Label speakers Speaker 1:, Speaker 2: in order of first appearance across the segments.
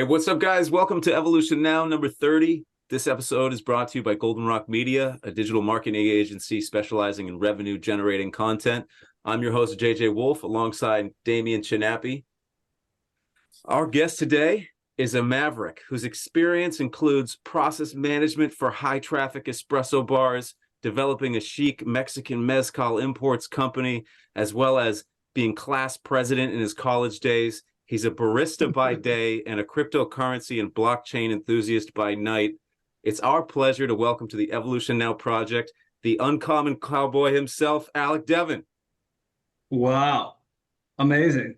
Speaker 1: Hey, what's up, guys? Welcome to Evolution Now, number 30. This episode is brought to you by Golden Rock Media, a digital marketing agency specializing in revenue-generating content. I'm your host, JJ Wolf, alongside Damien Chinappi. Our guest today is a maverick whose experience includes process management for high-traffic espresso bars, developing a chic Mexican mezcal imports company, as well as being class president in his college days. He's a barista by day and a cryptocurrency and blockchain enthusiast by night. It's our pleasure to welcome to the Evolution Now project the uncommon cowboy himself, Alec Devon.
Speaker 2: Wow. Amazing.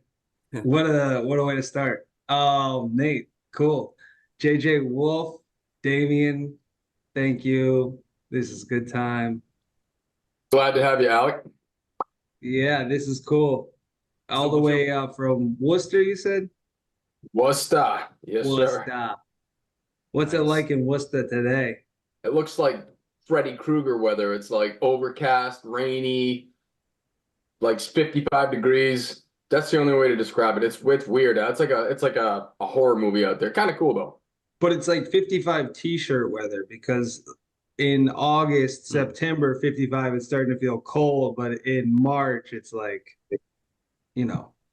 Speaker 2: What a way to start. Nate, cool. JJ Wolf, Damien, thank you. This is a good time.
Speaker 3: Glad to have you, Alec.
Speaker 2: Yeah, this is cool. All the way from Worcester, you said?
Speaker 3: Worcester. Yes, sir.
Speaker 2: Worcester. What's it like in Worcester today?
Speaker 3: It looks like Freddy Krueger weather. It's like overcast, rainy, like 55 degrees. That's the only way to describe it. It's weird. It's like a horror movie out there. Kind of cool though.
Speaker 2: But it's like 55 t-shirt weather because in August, September, 55, it's starting to feel cold, but in March, it's like,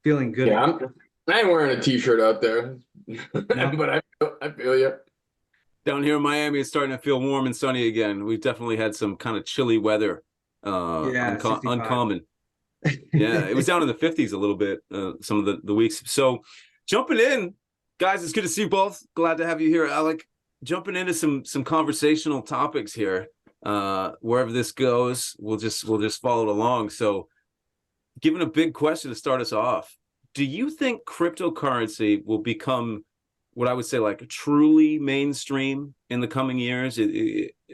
Speaker 2: feeling good.
Speaker 3: Yeah, I ain't wearing a t-shirt out there, but I feel you.
Speaker 1: Down here in Miami, it's starting to feel warm and sunny again. We've definitely had some kind of chilly weather, uncommon. Yeah, it was down in the 50s a little bit, some of the weeks. So jumping in, guys, it's good to see you both. Glad to have you here, Alec. Jumping into some conversational topics here. Wherever this goes, we'll just follow it along. So given a big question to start us off, do you think cryptocurrency will become what I would say like truly mainstream in the coming years,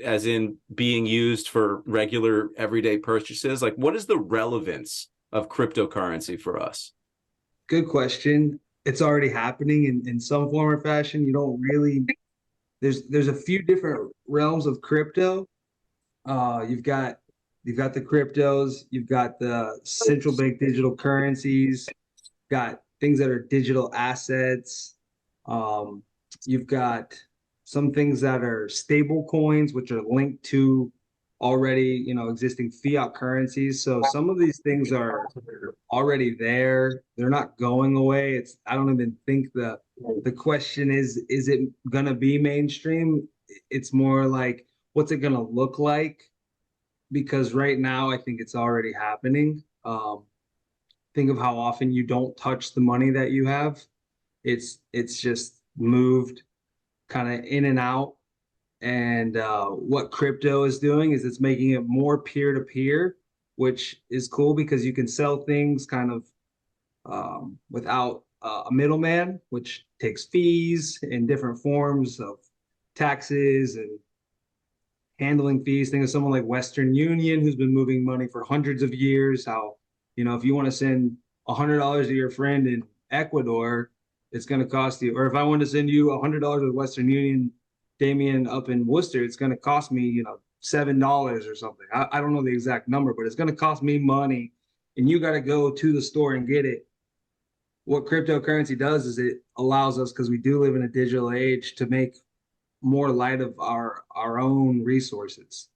Speaker 1: as in being used for regular everyday purchases? Like, what is the relevance of cryptocurrency for us?
Speaker 2: Good question. It's already happening in some form or fashion. You don't really, there's a few different realms of crypto. You've got the cryptos, you've got the central bank digital currencies, got things that are digital assets. You've got some things that are stable coins, which are linked to already, existing fiat currencies. So some of these things are already there. They're not going away. I don't even think the question is it gonna be mainstream? It's more like, what's it gonna look like? Because right now, I think it's already happening. Think of how often you don't touch the money that you have. It's just moved kind of in and out. And what crypto is doing is it's making it more peer-to-peer, which is cool because you can sell things kind of without a middleman, which takes fees in different forms of taxes and handling fees. Think of someone like Western Union, who's been moving money for hundreds of years. How, if you want to send $100 to your friend in Ecuador, it's going to cost you. Or if I want to send you $100 with Western Union, Damien up in Worcester, it's going to cost me, $7 or something. I don't know the exact number, but it's going to cost me money, and you got to go to the store and get it. What cryptocurrency does is it allows us, because we do live in a digital age, to make more light of our own resources,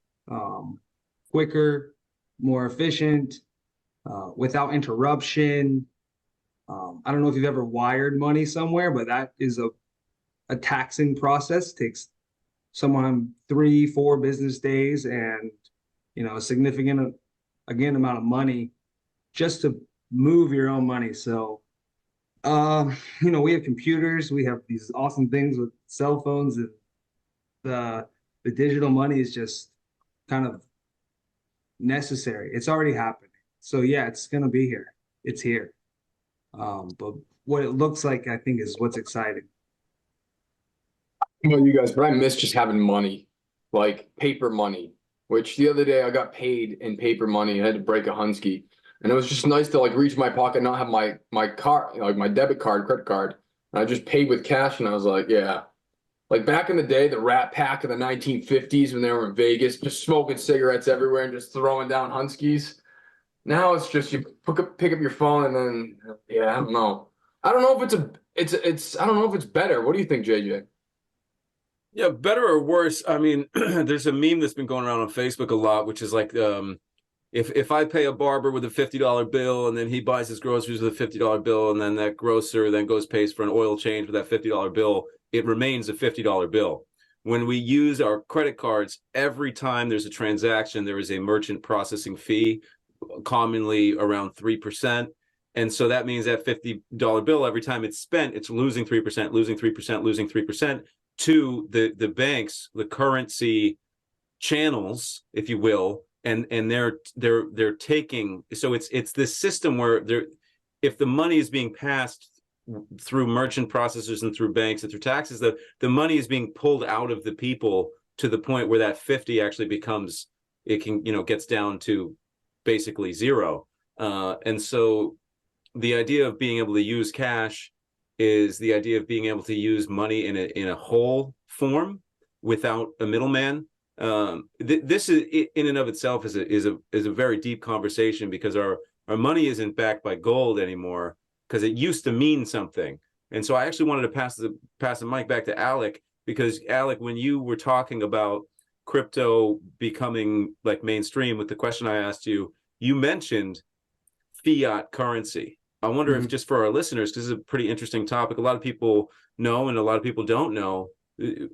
Speaker 2: quicker, more efficient, without interruption. I don't know if you've ever wired money somewhere, but that is a taxing process. It takes someone 3-4 business days and a significant amount of money just to move your own money. So we have computers, we have these awesome things with cell phones, and the digital money is just kind of necessary. It's already happening. So yeah, it's gonna be here. It's here. But what it looks like, I think, is what's exciting.
Speaker 3: Well, you guys, but I miss just having money, like paper money, which the other day I got paid in paper money. I had to break a Hunsky. And it was just nice to like reach my pocket and not have my card, like my debit card, credit card. And I just paid with cash, and I was like, yeah. Like back in the day, the Rat Pack of the 1950s when they were in Vegas, just smoking cigarettes everywhere and just throwing down Hunskies. Now it's just you pick up your phone and then, yeah, I don't know. I don't know if it's I don't know if it's better. What do you think, JJ?
Speaker 1: Yeah, better or worse. I mean, there's a meme that's been going around on Facebook a lot, which is like, if I pay a barber with a $50 bill and then he buys his groceries with a $50 bill, and then that grocer then pays for an oil change with that $50 bill, it remains a $50 bill. When we use our credit cards, every time there's a transaction, there is a merchant processing fee, commonly around 3%. And so that means that $50 bill, every time it's spent, it's losing 3%, losing 3%, losing 3% to the banks, the currency channels, if you will, and they're taking. So it's this system where if the money is being passed through merchant processors and through banks and through taxes, the money is being pulled out of the people to the point where that 50 actually becomes, it can, gets down to basically zero. And so the idea of being able to use cash is the idea of being able to use money in a whole form without a middleman. This is, in and of itself, is a very deep conversation, because our money isn't backed by gold anymore, because it used to mean something. And so I actually wanted to pass the mic back to Alec, because Alec, when you were talking about crypto becoming like mainstream with the question I asked you, you mentioned fiat currency. I wonder if, just for our listeners, because this is a pretty interesting topic, a lot of people know and a lot of people don't know,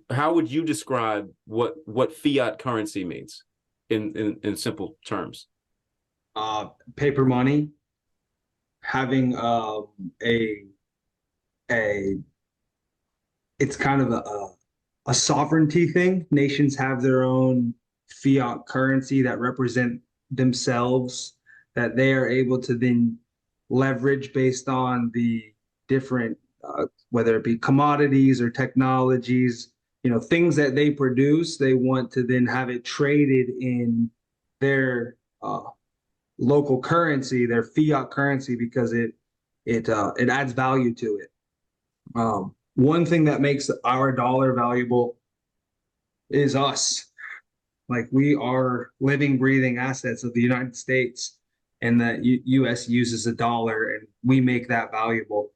Speaker 1: how would you describe what fiat currency means in simple terms?
Speaker 2: Paper money, having it's kind of a sovereignty thing. Nations have their own fiat currency that represent themselves, that they are able to then leverage based on the different, whether it be commodities or technologies, things that they produce. They want to then have it traded in their local currency, their fiat currency, because it adds value to it. One thing that makes our dollar valuable is us. Like, we are living, breathing assets of the United States, and the U.S. uses a dollar, and we make that valuable.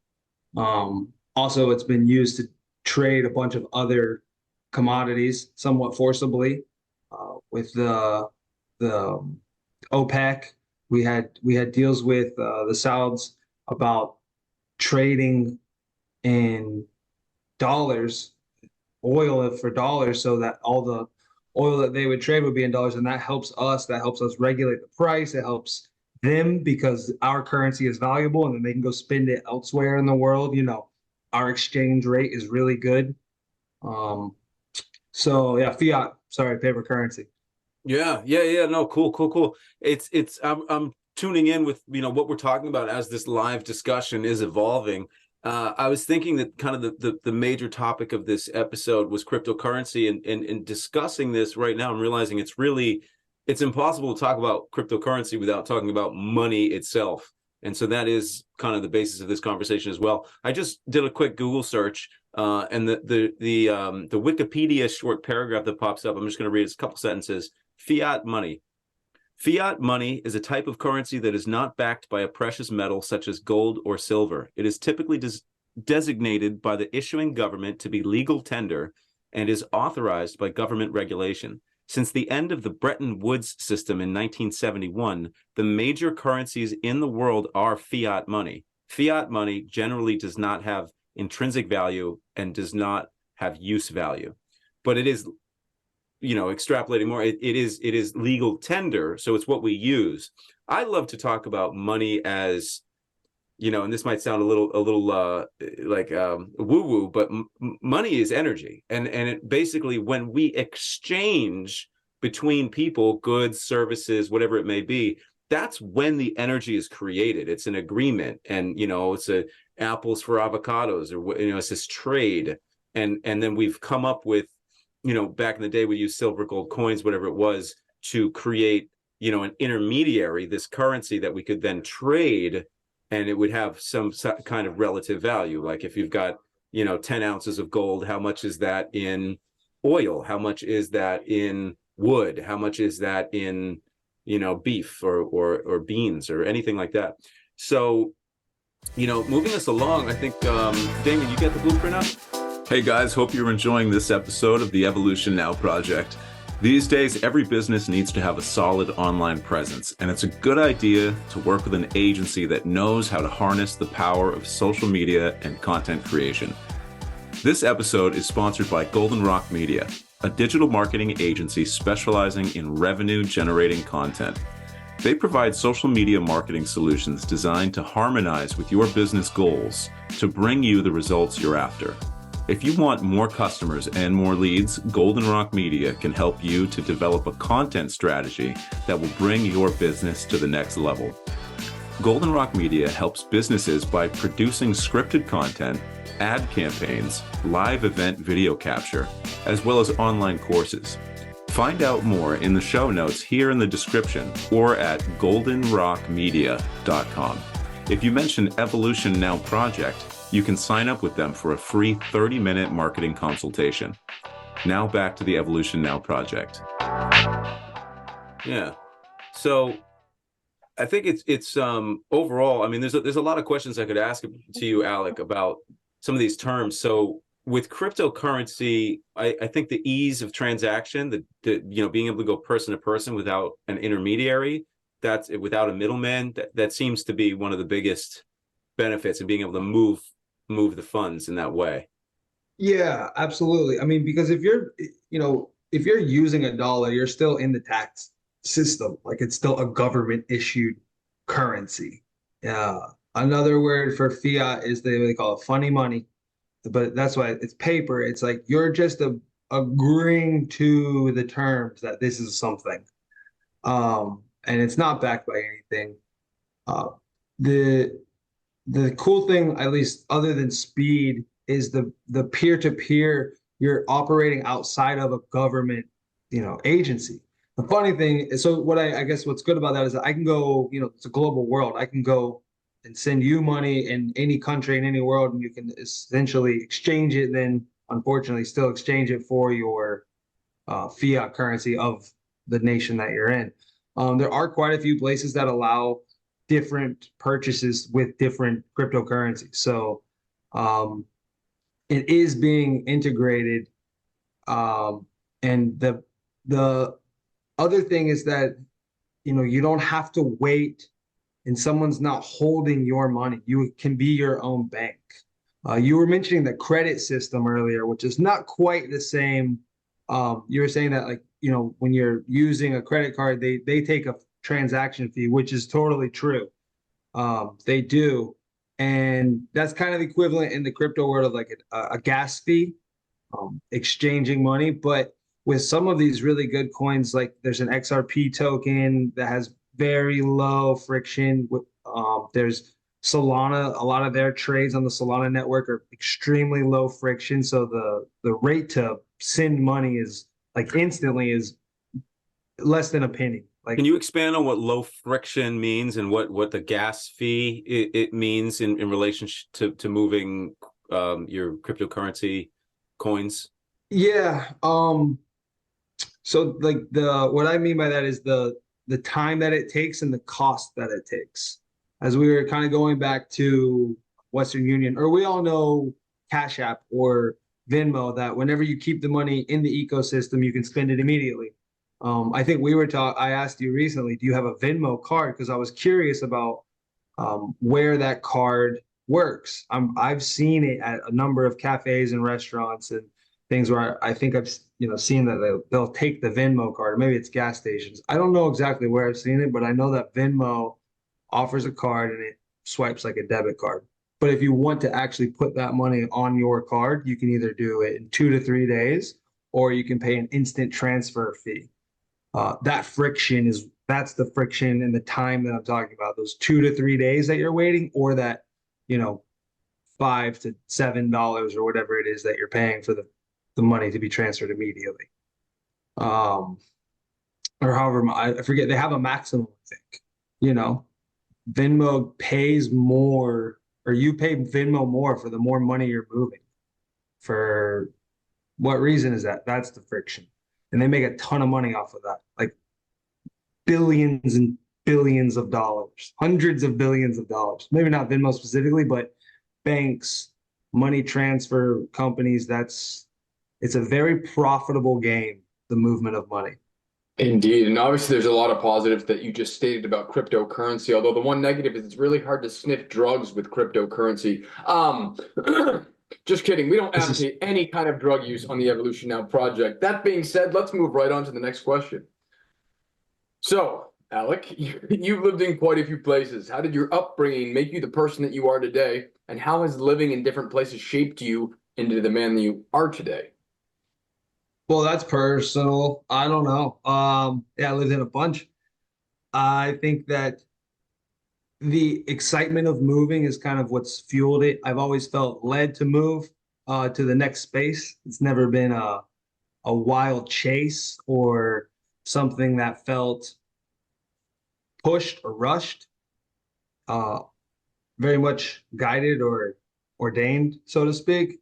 Speaker 2: Also, it's been used to trade a bunch of other commodities somewhat forcibly. With the OPEC, we had deals with the Sauds about trading in dollars, oil for dollars, so that all the oil that they would trade would be in dollars, and that helps us. That helps us regulate the price. It helps them because our currency is valuable, and then they can go spend it elsewhere in the world. Our exchange rate is really good. So yeah, fiat. Sorry, paper currency.
Speaker 1: Yeah. No, cool. I'm tuning in with what we're talking about as this live discussion is evolving. I was thinking that kind of the major topic of this episode was cryptocurrency, and discussing this right now, I'm realizing it's impossible to talk about cryptocurrency without talking about money itself. And so that is kind of the basis of this conversation as well. I just did a quick Google search, and the Wikipedia short paragraph that pops up, I'm just going to read a couple sentences. Fiat money. Fiat money is a type of currency that is not backed by a precious metal such as gold or silver. It is typically designated by the issuing government to be legal tender and is authorized by government regulation. Since the end of the Bretton Woods system in 1971, the major currencies in the world are fiat money. Fiat money generally does not have intrinsic value and does not have use value, but it is, extrapolating more, it is legal tender, so it's what we use. I love to talk about money as, and this might sound a little like woo-woo, but money is energy, and it basically, when we exchange between people, goods, services, whatever it may be, that's when the energy is created. It's an agreement, and it's apples for avocados, or it's this trade, and then we've come up with, back in the day we used silver, gold coins, whatever it was, to create an intermediary, this currency that we could then trade, and it would have some kind of relative value. Like, if you've got 10 ounces of gold, how much is that in oil? How much is that in wood? How much is that in beef or beans or anything like that? So Moving us along, I think, Damien, you get the blueprint up? Hey guys, hope you're enjoying this episode of the Evolution Now project. These days, every business needs to have a solid online presence, and it's a good idea to work with an agency that knows how to harness the power of social media and content creation. This episode is sponsored by Golden Rock Media, a digital marketing agency specializing in revenue-generating content. They provide social media marketing solutions designed to harmonize with your business goals to bring you the results you're after. If you want more customers and more leads, Golden Rock Media can help you to develop a content strategy that will bring your business to the next level. Golden Rock Media helps businesses by producing scripted content, ad campaigns, live event video capture, as well as online courses. Find out more in the show notes here in the description or at goldenrockmedia.com. If you mention Evolution Now Project, you can sign up with them for a free 30-minute marketing consultation. Now back to the Evolution Now project. Yeah. So I think it's overall, I mean, there's a lot of questions I could ask to you, Alec, about some of these terms. So with cryptocurrency, I think the ease of transaction, the being able to go person to person without an intermediary, that's without a middleman, that seems to be one of the biggest benefits of being able to move the funds in that way.
Speaker 2: Yeah, absolutely. I mean, because if you're using a dollar, you're still in the tax system. Like it's still a government issued currency. Yeah. Another word for fiat is they call it funny money, but that's why it's paper. It's like you're just agreeing to the terms that this is something. And it's not backed by anything. The cool thing, at least other than speed, is the peer-to-peer. You're operating outside of a government, agency. The funny thing is, so what I guess what's good about that is that I can go, it's a global world. I can go and send you money in any country in any world, and you can essentially exchange it. Then, unfortunately, still exchange it for your fiat currency of the nation that you're in. There are quite a few places that allow different purchases with different cryptocurrencies. So it is being integrated. And the other thing is that, you don't have to wait and someone's not holding your money. You can be your own bank. You were mentioning the credit system earlier, which is not quite the same. You were saying that, like, when you're using a credit card, they take a transaction fee, which is totally true. They do. And that's kind of equivalent in the crypto world of like a gas fee, exchanging money. But with some of these really good coins, like there's an XRP token that has very low friction. There's Solana. A lot of their trades on the Solana network are extremely low friction. So the rate to send money is like instantly is less than a penny. Like,
Speaker 1: can you expand on what low friction means and what the gas fee it means in relation to moving your cryptocurrency coins?
Speaker 2: Yeah. So like what I mean by that is the time that it takes and the cost that it takes. As we were kind of going back to Western Union, or we all know Cash App or Venmo, that whenever you keep the money in the ecosystem, you can spend it immediately. I think I asked you recently, do you have a Venmo card? Because I was curious about where that card works. I've seen it at a number of cafes and restaurants and things where I think I've seen that they'll take the Venmo card. Maybe it's gas stations. I don't know exactly where I've seen it, but I know that Venmo offers a card and it swipes like a debit card. But if you want to actually put that money on your card, you can either do it in 2 to 3 days, or you can pay an instant transfer fee. That's the friction and the time that I'm talking about, those 2 to 3 days that you're waiting, or that, $5 to $7 or whatever it is that you're paying for the money to be transferred immediately. Or however, I forget, they have a maximum, I think. Venmo pays more, or you pay Venmo more for the more money you're moving. For what reason is that? That's the friction. And they make a ton of money off of that, like billions and billions of dollars, hundreds of billions of dollars. Maybe not Venmo specifically, but banks, money transfer companies. It's a very profitable game, the movement of money.
Speaker 3: Indeed. And obviously, there's a lot of positives that you just stated about cryptocurrency. Although the one negative is it's really hard to sniff drugs with cryptocurrency. Just kidding. We don't advocate any kind of drug use on the Evolution Now project. That being said, let's move right on to the next question. So, Alec, you've lived in quite a few places. How did your upbringing make you the person that you are today? And how has living in different places shaped you into the man that you are today?
Speaker 2: Well, that's personal. I don't know. Yeah, I lived in a bunch. I think that the excitement of moving is kind of what's fueled it. I've always felt led to move to the next space. It's never been a wild chase or something that felt pushed or rushed. Very much guided or ordained, so to speak.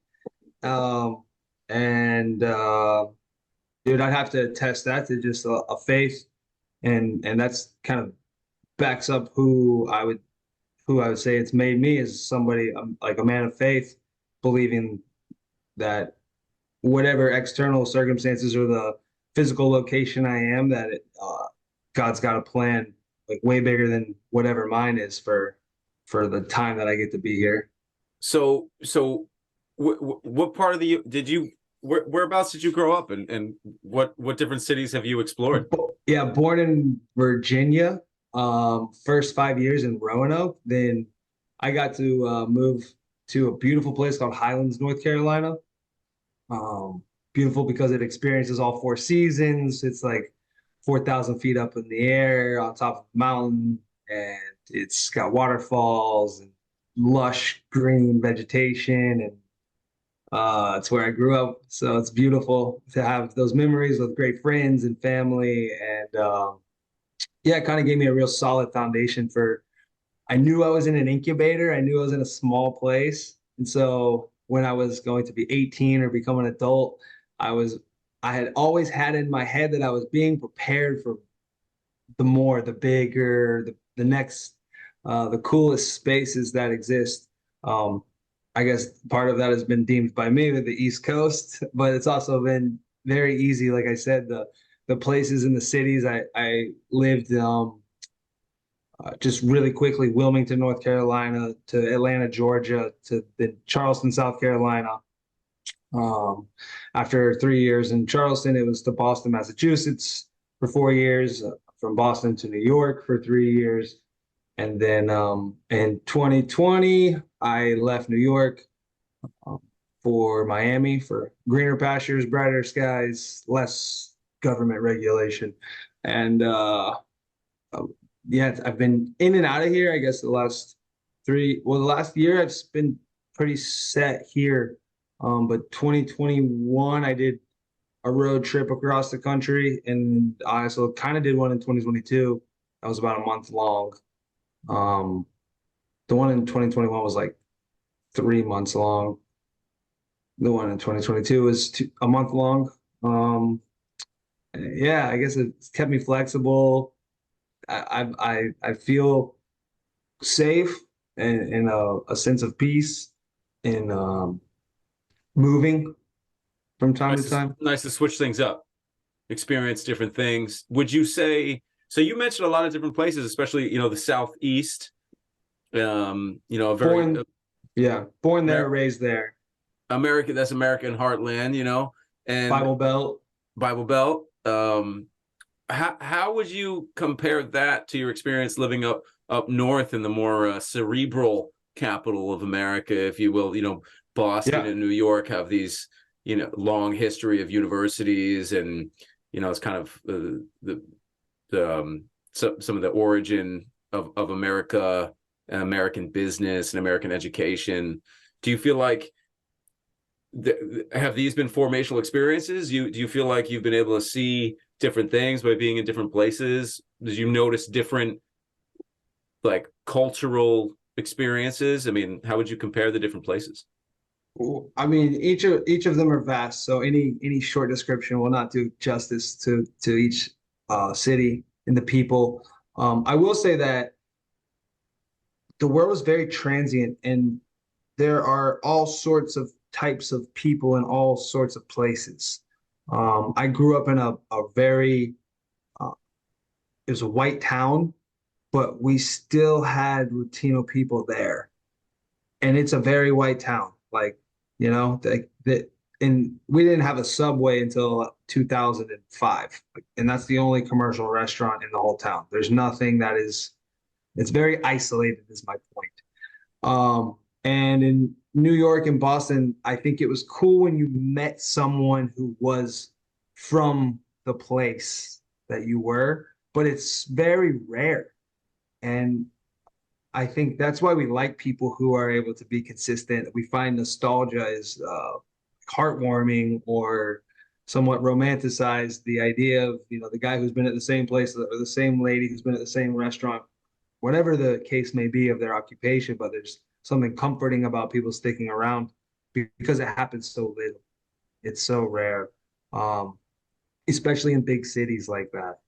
Speaker 2: Dude, I'd have to attest that to just a faith, and that's kind of backs up who I would say it's made me as somebody like a man of faith, believing that whatever external circumstances or the physical location I am, that God's got a plan like way bigger than whatever mine is for the time that I get to be here.
Speaker 1: So what part of whereabouts did you grow up, and what different cities have you explored?
Speaker 2: Yeah, born in Virginia. First 5 years in Roanoke. Then I got to move to a beautiful place called Highlands, North Carolina. Beautiful because it experiences all four seasons. It's like 4,000 feet up in the air on top of a mountain, and it's got waterfalls and lush green vegetation, and it's where I grew up. So it's beautiful to have those memories with great friends and family, and yeah, it kind of gave me a real solid foundation I knew I was in an incubator. I knew I was in a small place. And so when I was going to be 18 or become an adult, I had always had in my head that I was being prepared for the bigger, the next, the coolest spaces that exist. I guess part of that has been deemed by me with the East Coast, but it's also been very easy. Like I said, the places in the cities I lived, just really quickly, Wilmington, North Carolina, to Atlanta, Georgia, to then Charleston, South Carolina. After 3 years in Charleston, it was to Boston, Massachusetts for 4 years, from Boston to New York for 3 years. And then in 2020, I left New York for Miami for greener pastures, brighter skies, less government regulation. And yeah, I've been in and out of here, I guess the last year I've been pretty set here. But 2021, I did a road trip across the country, and I also kind of did one in 2022. That was about a month long. The one in 2021 was like 3 months long. The one in 2022 was a month long. Yeah, I guess it's kept me flexible. I feel safe and a sense of peace in moving from time to time.
Speaker 1: Nice to switch things up, experience different things. Would you say, so you mentioned a lot of different places, especially, the Southeast, born
Speaker 2: there, raised there.
Speaker 1: That's American heartland, and Bible Belt. How would you compare that to your experience living up north in the more cerebral capital of America, if you will? Boston and New York have these, long history of universities, and it's kind of some of the origin of America and American business and American education. Do you feel like have these been formational experiences? Do you feel like you've been able to see different things by being in different places? Did you notice different like cultural experiences? I mean, how would you compare the different places?
Speaker 2: I mean, each of them are vast, so any short description will not do justice to each city and the people. I will say that the world is very transient, and there are all sorts of types of people in all sorts of places. I grew up in a very, it was a white town, but we still had Latino people there. And it's a very white town. Like, and we didn't have a Subway until 2005. And that's the only commercial restaurant in the whole town. There's nothing it's very isolated, is my point. And in New York and Boston, I think it was cool when you met someone who was from the place that you were, but it's very rare. And I think that's why we like people who are able to be consistent. We find nostalgia is heartwarming or somewhat romanticized. The idea of, the guy who's been at the same place or the same lady who's been at the same restaurant, whatever the case may be of their occupation, but there's something comforting about people sticking around because it happens so little. It's so rare, especially in big cities like that.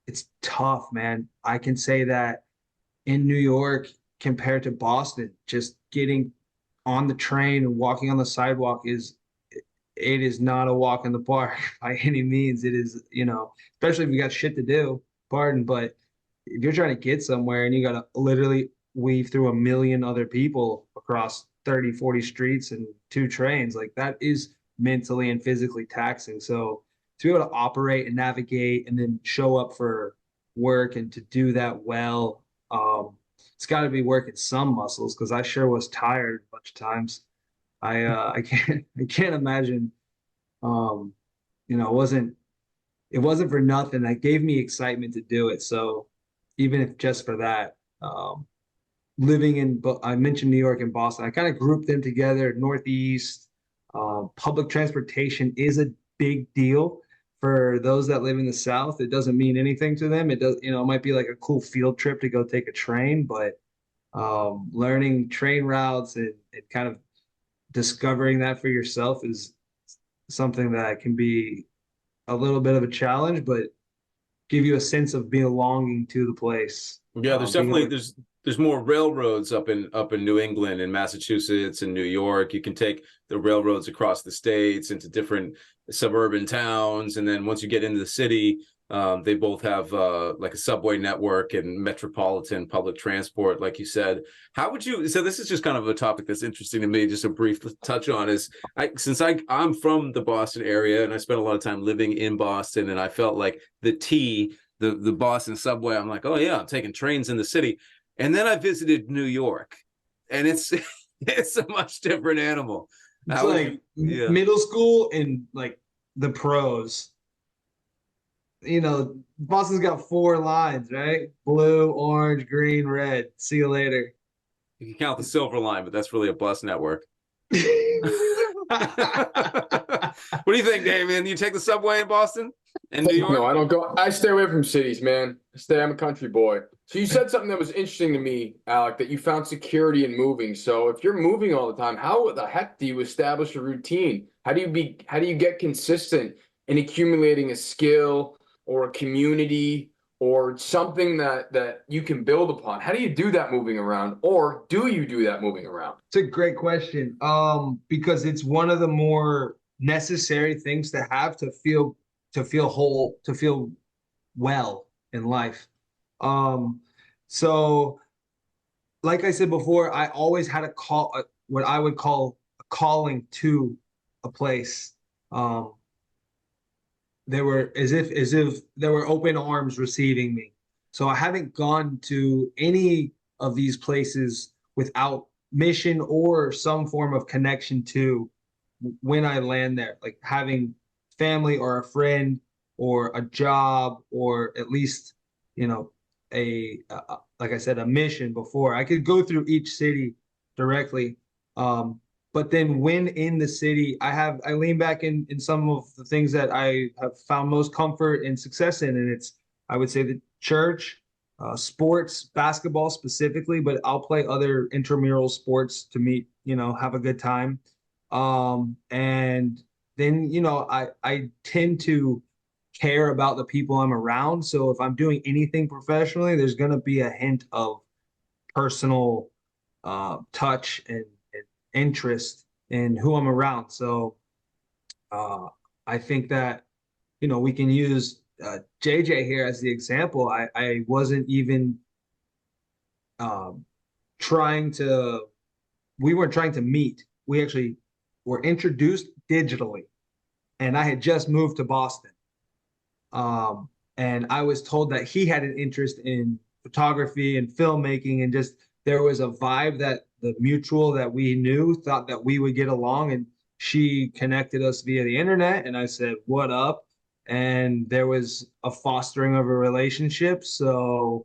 Speaker 2: It's tough, man. I can say that in New York compared to Boston, just getting on the train and walking on the sidewalk it is not a walk in the park by any means. It is, especially if you got shit to do, pardon, but if you're trying to get somewhere and you got to literally weave through a million other people across 30, 40 streets and 2 trains, like that is mentally and physically taxing. So to be able to operate and navigate and then show up for work and to do that well, it's got to be working some muscles because I sure was tired a bunch of times. I can't imagine. It wasn't for nothing. That gave me excitement to do it. So even if just for that, I mentioned New York and Boston. I kind of grouped them together. Northeast, public transportation is a big deal for those that live in the South. It doesn't mean anything to them. It does, it might be like a cool field trip to go take a train, but learning train routes and kind of discovering that for yourself is something that can be a little bit of a challenge, but give you a sense of belonging to the place.
Speaker 1: Yeah, there's definitely there's more railroads up in New England and Massachusetts and New York. You can take the railroads across the states into different suburban towns, and then once you get into the city, they both have like a subway network and metropolitan public transport, like you said. So this is just kind of a topic that's interesting to me, just a brief touch on is, I'm from the Boston area and I spent a lot of time living in Boston, and I felt like the Boston subway, I'm like, oh yeah, I'm taking trains in the city. And then I visited New York, and it's a much different animal.
Speaker 2: It's like middle school and like the pros. Boston's got 4 lines, right? Blue, orange, green, red. See you later.
Speaker 1: You can count the silver line, but that's really a bus network. What do you think, Damien? You take the subway in Boston and New York?
Speaker 3: No, I don't go. I stay away from cities, man. I'm a country boy. So you said something that was interesting to me, Alec, that you found security in moving. So if you're moving all the time, how the heck do you establish a routine? How do you get consistent in accumulating a skill or a community or something that you can build upon? How do you do that moving around, or do you do that moving around?
Speaker 2: It's a great question. Because it's one of the more necessary things to have to feel whole, to feel well in life. So like I said before, I always had what I would call a calling to a place. They were as if there were open arms receiving me. So I haven't gone to any of these places without mission or some form of connection to when I land there, like having family or a friend or a job, or at least, like I said, a mission before. I could go through each city directly. But then when in the city, I lean back in some of the things that I have found most comfort and success in. And I would say the church, sports, basketball specifically, but I'll play other intramural sports to meet, have a good time. And then, I tend to care about the people I'm around. So if I'm doing anything professionally, there's going to be a hint of personal touch and interest in who I'm around. So I think that, we can use JJ here as the example. I wasn't even we weren't trying to meet. We actually were introduced digitally, and I had just moved to Boston. And I was told that he had an interest in photography and filmmaking, and just there was a vibe that the mutual that we knew thought that we would get along. And she connected us via the internet, and I said, "What up?" And there was a fostering of a relationship. So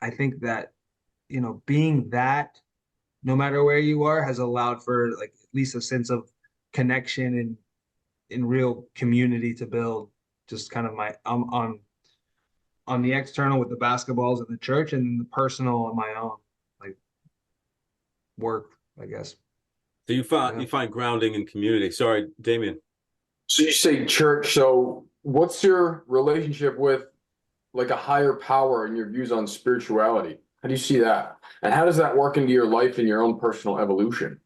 Speaker 2: I think that, being that, no matter where you are, has allowed for like at least a sense of connection and in real community to build. Just kind of on the external with the basketballs in the church, and then the personal on my own, like work, I guess.
Speaker 1: So you find grounding in community. Sorry, Damien.
Speaker 3: So you say church. So what's your relationship with like a higher power and your views on spirituality? How do you see that? And how does that work into your life and your own personal evolution?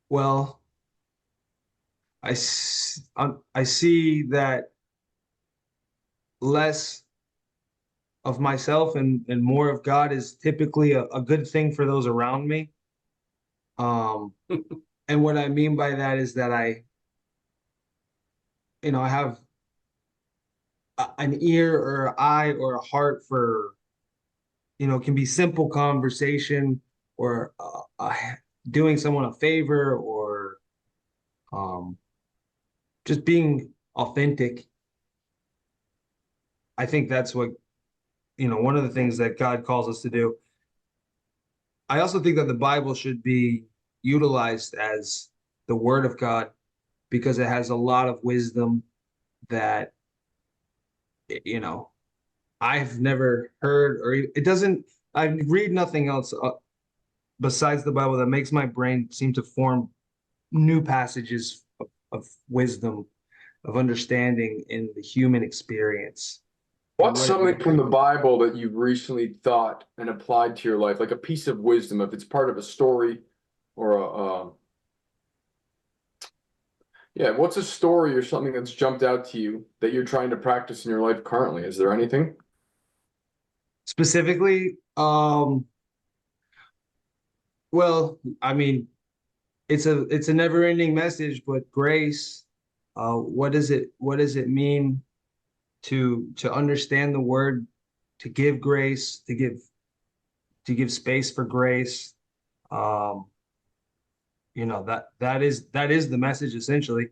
Speaker 2: Well, I see that less of myself and more of God is typically a good thing for those around me. And what I mean by that is that I have an ear or an eye or a heart for, can be simple conversation or doing someone a favor, or just being authentic. I think that's what, one of the things that God calls us to do. I also think that the Bible should be utilized as the word of God, because it has a lot of wisdom that, I've never heard, or it doesn't, I read nothing else besides the Bible that makes my brain seem to form new passages of wisdom, of understanding in the human experience.
Speaker 3: What's something from the Bible that you've recently thought and applied to your life, like a piece of wisdom, if it's part of a story or what's a story or something that's jumped out to you that you're trying to practice in your life currently? Is there anything?
Speaker 2: Specifically, well, I mean, it's a never-ending message, but grace, what does it mean to understand the word, to give grace, to give space for grace? That is the message essentially.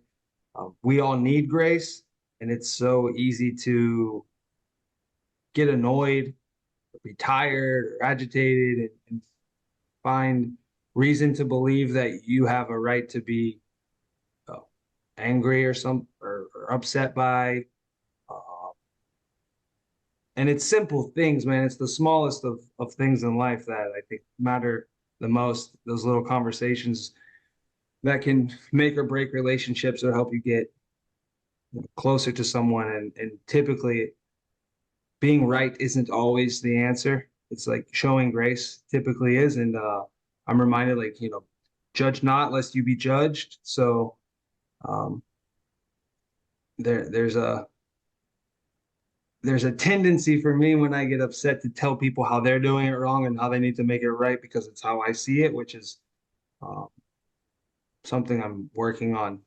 Speaker 2: We all need grace, and it's so easy to get annoyed, be tired or agitated, and find reason to believe that you have a right to be angry or upset by. And it's simple things, man. It's the smallest of things in life that I think matter the most. Those little conversations that can make or break relationships or help you get closer to someone. And typically being right isn't always the answer. It's like showing grace typically is. And I'm reminded, like, judge not lest you be judged. So there's a tendency for me when I get upset to tell people how they're doing it wrong and how they need to make it right, because it's how I see it, which is something I'm working on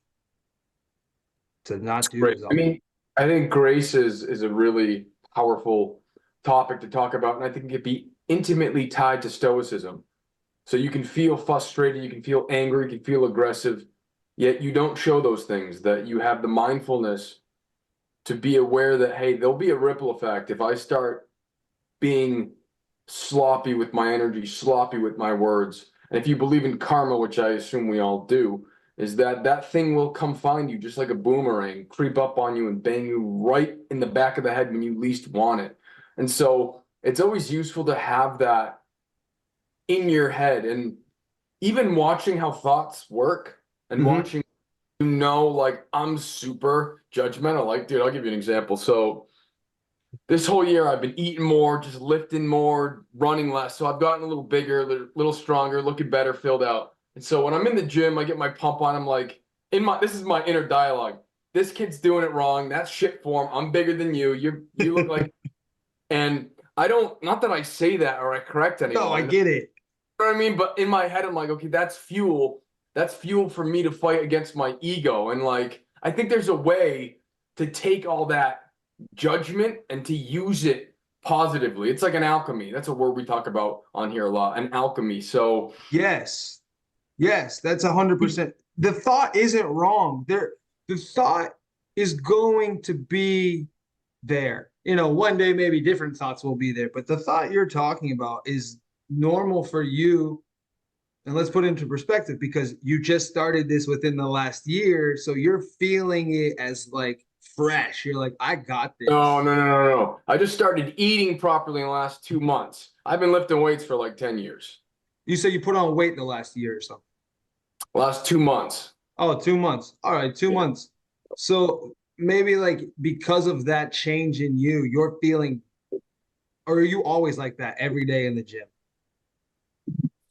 Speaker 2: to not do.
Speaker 3: Great. I mean, I think grace is a really powerful topic to talk about, and I think it can be intimately tied to stoicism. So you can feel frustrated, you can feel angry, you can feel aggressive, yet you don't show those things, that you have the mindfulness to be aware that, hey, there'll be a ripple effect if I start being sloppy with my energy, sloppy with my words. And if you believe in karma, which I assume we all do, is that thing will come find you just like a boomerang, creep up on you and bang you right in the back of the head when you least want it. And so it's always useful to have that in your head. And even watching how thoughts work and watching like I'm super judgmental. Like, dude, I'll give you an example. So this whole year I've been eating more, just lifting more, running less. So I've gotten a little bigger, a little stronger, looking better, filled out. And so when I'm in the gym, I get my pump on. I'm like, this is my inner dialogue. This kid's doing it wrong. That's shit form. I'm bigger than you. You look like, and I don't, not that I say that or I correct anyone.
Speaker 2: No, I get it.
Speaker 3: You know what I mean? But in my head, I'm like, okay, that's fuel. That's fuel for me to fight against my ego. And like, I think there's a way to take all that judgment and to use it positively. It's like an alchemy. That's a word we talk about on here a lot, an alchemy. So
Speaker 2: yes, that's 100%. The thought isn't wrong. The thought is going to be there. One day maybe different thoughts will be there, but the thought you're talking about is normal for you. And let's put it into perspective, because you just started this within the last year, so you're feeling it as like fresh. You're like, I got this.
Speaker 3: No. I just started eating properly in the last 2 months. I've been lifting weights for like 10 years.
Speaker 2: You say you put on weight in the last year or something?
Speaker 3: Last 2 months.
Speaker 2: Oh, 2 months. All right, 2 months. So maybe like because of that change in you, you're feeling, or are you always like that every day in the gym?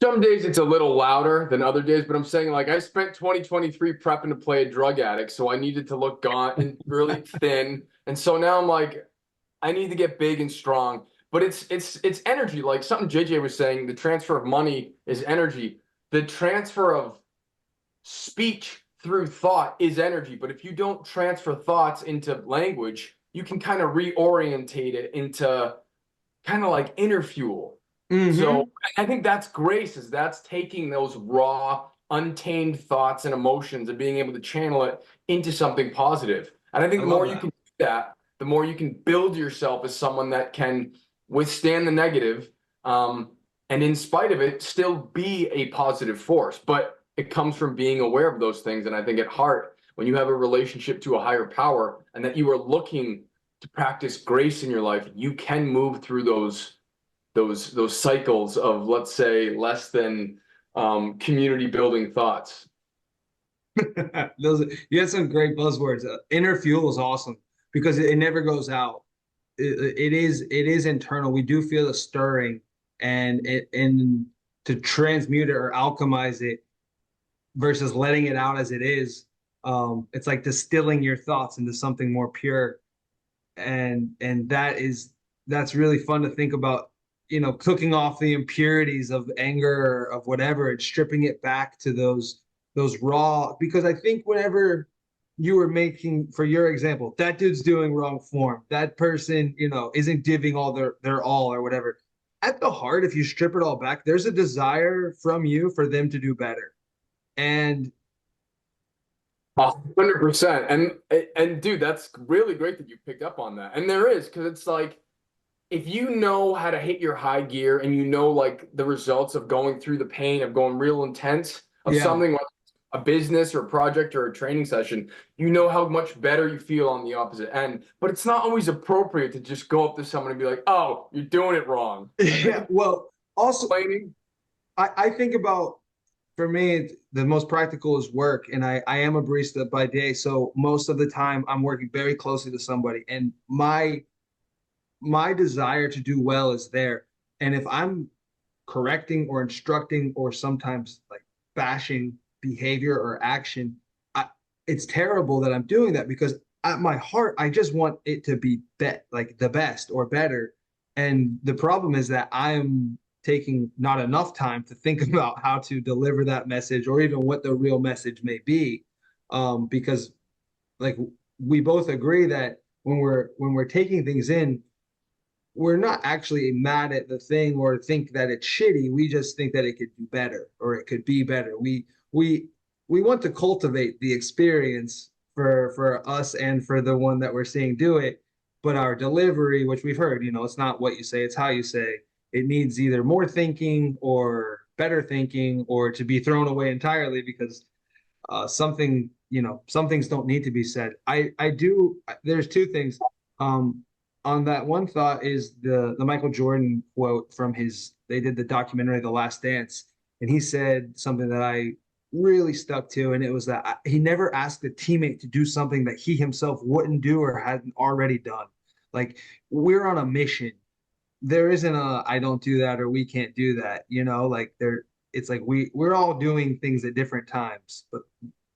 Speaker 3: Some days it's a little louder than other days, but I'm saying like I spent 2023 prepping to play a drug addict, so I needed to look gaunt and really thin. And so now I'm like, I need to get big and strong. But it's energy. Like something JJ was saying, the transfer of money is energy. The transfer of speech through thought is energy. But if you don't transfer thoughts into language, you can kind of reorientate it into kind of like inner fuel.
Speaker 2: Mm-hmm.
Speaker 3: So I think that's grace, is that's taking those raw, untamed thoughts and emotions and being able to channel it into something positive. And I think the more you can do that, the more you can build yourself as someone that can withstand the negative, and in spite of it, still be a positive force. But it comes from being aware of those things. And I think at heart, when you have a relationship to a higher power and that you are looking to practice grace in your life, you can move through those cycles of, let's say, less than community building thoughts.
Speaker 2: You had some great buzzwords. Inner fuel is awesome because it never goes out. It is internal. We do feel the stirring, and to transmute it or alchemize it versus letting it out as it is. It's like distilling your thoughts into something more pure, and that's really fun to think about. Cooking off the impurities of anger or of whatever, and stripping it back to those raw. Because I think whenever you were making, for your example, that dude's doing wrong form, that person, isn't giving all their all or whatever. At the heart, if you strip it all back, there's a desire from you for them to do better. And
Speaker 3: 100%. And dude, that's really great that you picked up on that. And there is, because it's like, if you know how to hit your high gear and you know like the results of going through the pain of going real intense of something like a business or a project or a training session, you know how much better you feel on the opposite end. But it's not always appropriate to just go up to someone and be like, oh, you're doing it wrong.
Speaker 2: Yeah, well, also I think about, for me, the most practical is work. And I am a barista by day. So most of the time I'm working very closely to somebody, and my desire to do well is there. And if I'm correcting or instructing or sometimes like bashing behavior or action, it's terrible that I'm doing that, because at my heart, I just want it to be like the best or better. And the problem is that I'm taking not enough time to think about how to deliver that message or even what the real message may be. Because like we both agree that when we're taking things in, we're not actually mad at the thing or think that it's shitty. We just think that it could do better or it could be better. We want to cultivate the experience for us and for the one that we're seeing do it. But our delivery, which we've heard, it's not what you say, it's how you say. It needs either more thinking or better thinking, or to be thrown away entirely, because some things don't need to be said. There's two things. On that one thought is the Michael Jordan quote from they did the documentary The Last Dance, and he said something that I really stuck to, and it was that he never asked a teammate to do something that he himself wouldn't do or hadn't already done. Like, we're on a mission. There isn't a I don't do that or we can't do that, you know, like it's like we're all doing things at different times, but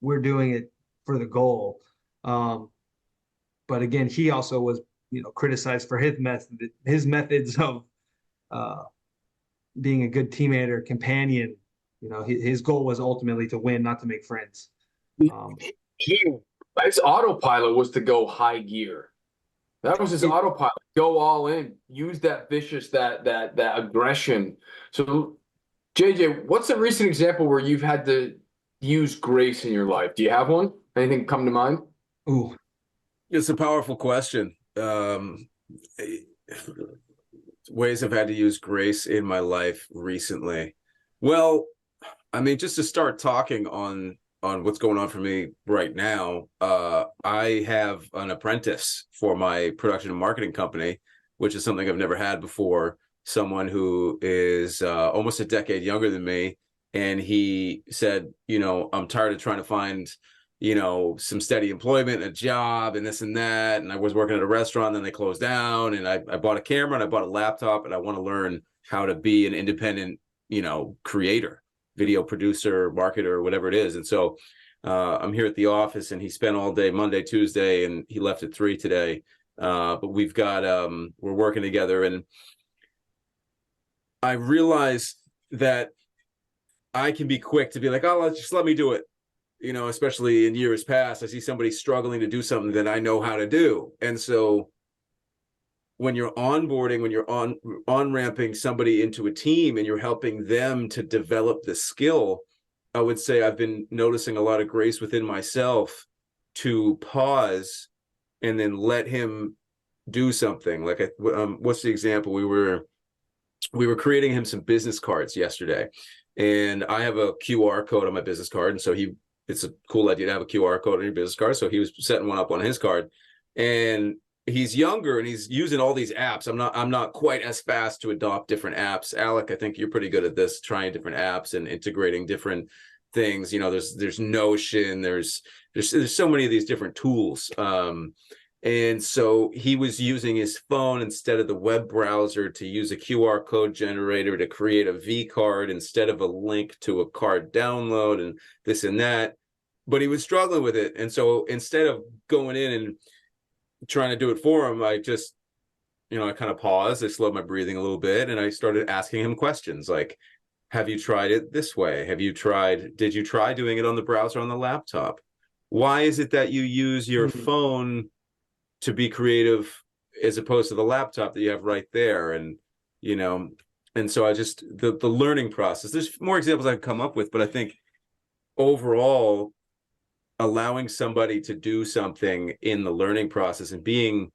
Speaker 2: we're doing it for the goal. But again, he also was, you know, criticized for his methods of uh, being a good teammate or companion. You know, his goal was ultimately to win, not to make friends.
Speaker 3: His autopilot was to go high gear. That was his autopilot. Go all in. Use that vicious, that aggression. So, JJ, what's a recent example where you've had to use grace in your life? Do you have one? Anything come to mind?
Speaker 1: Ooh, it's a powerful question. Ways I've had to use grace in my life recently. Well, I mean, just to start talking on what's going on for me right now, I have an apprentice for my production and marketing company, which is something I've never had before. Someone who is almost a decade younger than me. And he said, you know, I'm tired of trying to find, you know, some steady employment, a job and this and that. And I was working at a restaurant, then they closed down, and I bought a camera and I bought a laptop, and I want to learn how to be an independent, you know, creator, video producer, marketer, whatever it is. And so I'm here at the office, and he spent all day Monday, Tuesday, and he left at 3 today. But we've got, we're working together, and I realize that I can be quick to be like, oh, just let me do it. You know, especially in years past, I see somebody struggling to do something that I know how to do. And so when you're onboarding, when you're on-ramping somebody into a team and you're helping them to develop the skill, I would say I've been noticing a lot of grace within myself to pause and then let him do something. Like, what's the example? We were creating him some business cards yesterday, and I have a QR code on my business card. And so it's a cool idea to have a QR code on your business card. So he was setting one up on his card, and he's younger and he's using all these apps. I'm not quite as fast to adopt different apps. Alec, I think you're pretty good at this, trying different apps and integrating different things. You know, there's Notion, there's so many of these different tools. And so he was using his phone instead of the web browser to use a QR code generator to create a V card instead of a link to a card download and this and that. But he was struggling with it. And so instead of going in and trying to do it for him, I just, you know, I kind of paused, I slowed my breathing a little bit, and I started asking him questions like, have you tried it this way? Did you try doing it on the browser on the laptop? Why is it that you use your phone to be creative as opposed to the laptop that you have right there? And, you know, and so I just, the learning process, there's more examples I can come up with, but I think overall, allowing somebody to do something in the learning process and being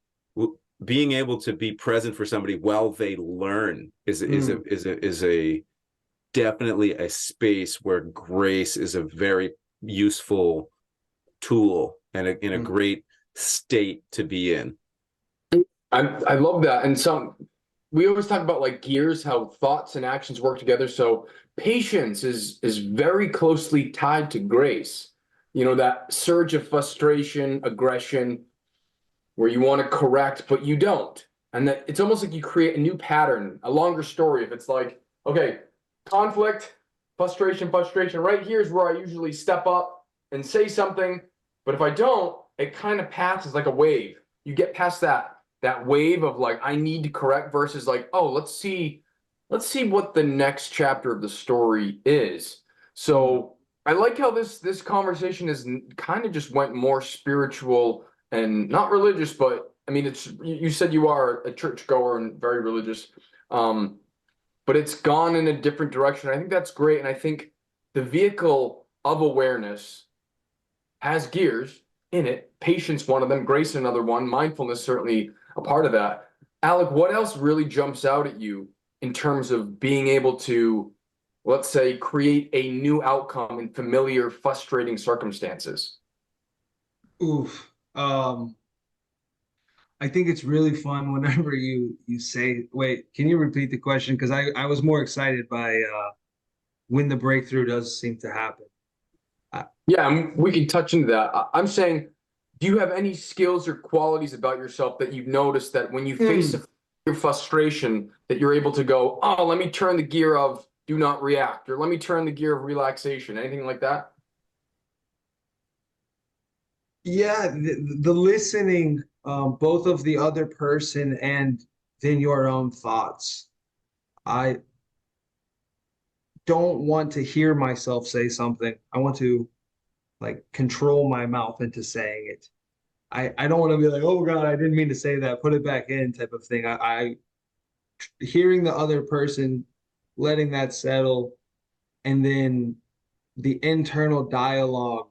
Speaker 1: able to be present for somebody while they learn is a definitely a space where grace is a very useful tool and in a great state to be in.
Speaker 3: I love that. And we always talk about like gears, how thoughts and actions work together. So patience is very closely tied to grace. You know, that surge of frustration, aggression, where you want to correct, but you don't. And that it's almost like you create a new pattern, a longer story. If it's like, okay, conflict, frustration, right here is where I usually step up and say something. But if I don't, it kind of passes like a wave. You get past that wave of like, I need to correct versus like, oh, let's see what the next chapter of the story is. So I like how this conversation is kind of just went more spiritual and not religious, but I mean, you said you are a churchgoer and very religious, but it's gone in a different direction. I think that's great. And I think the vehicle of awareness has gears in it. Patience, one of them, grace, another one, mindfulness, certainly a part of that. Alec, what else really jumps out at you in terms of being able to, let's say, create a new outcome in familiar, frustrating circumstances?
Speaker 2: Oof. I think it's really fun whenever you say, wait, can you repeat the question? Because I was more excited by when the breakthrough does seem to happen.
Speaker 3: Yeah, we can touch into that. I'm saying, do you have any skills or qualities about yourself that you've noticed that when you face your frustration, that you're able to go, oh, let me turn the gear of do not react, or let me turn the gear of relaxation, anything like that?
Speaker 2: Yeah, the listening, both of the other person and then your own thoughts. I don't want to hear myself say something. I want to like control my mouth into saying it. I don't want to be like, oh God, I didn't mean to say that. Put it back in type of thing. I hearing the other person, letting that settle, and then the internal dialogue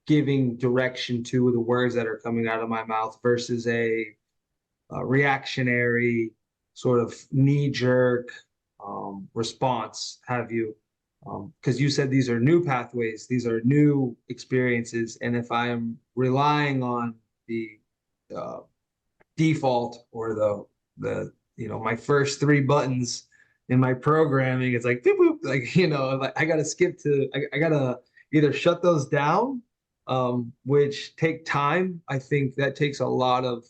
Speaker 2: giving direction to the words that are coming out of my mouth versus a reactionary sort of knee-jerk response, have you? Because you said these are new pathways, these are new experiences, and if I am relying on the uh, default or the my first three buttons in my programming, it's like boop, boop, like like I gotta skip to I gotta either shut those down, which take time. I think that takes a lot of